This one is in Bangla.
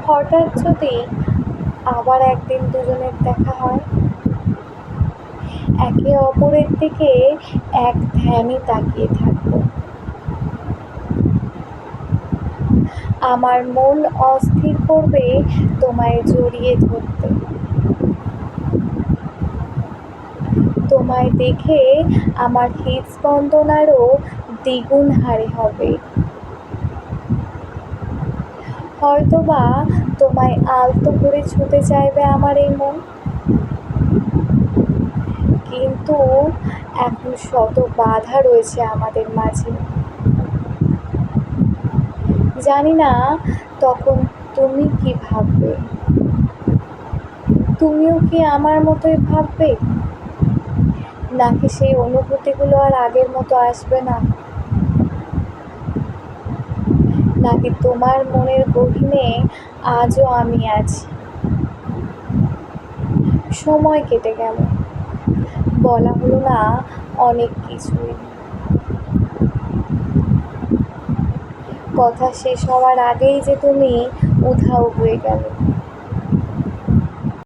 হঠাৎ যদি আবার একদিন দুজনের দেখা হয়, একে অপরের দিকে এক ধ্যানে তাকিয়ে থাকবো। আমার মন অস্থির করবে তোমায় জড়িয়ে ধরতে। তোমায় দেখে আমার হৃদস্পন্দন আরও দ্বিগুণ হারে হবে। হয়তোবা তোমায় আলতো করে ছুঁতে চাইবে আমার এই মন, কিন্তু এখন শত বাধা রয়েছে আমাদের মাঝে। জানি না তখন তুমি কি ভাববে। তুমিও কি আমার মতোই ভাববে, নাকি সেই অনুভূতিগুলো আর আগের মতো আসবে না? নাকি তোমার মনের গহীনে আজও আমি আছি? সময় কেটে গেল, বলা হলো না অনেক কিছুই। কথা শেষ হওয়ার আগেই যে তুমি উধাও হয়ে গেলে।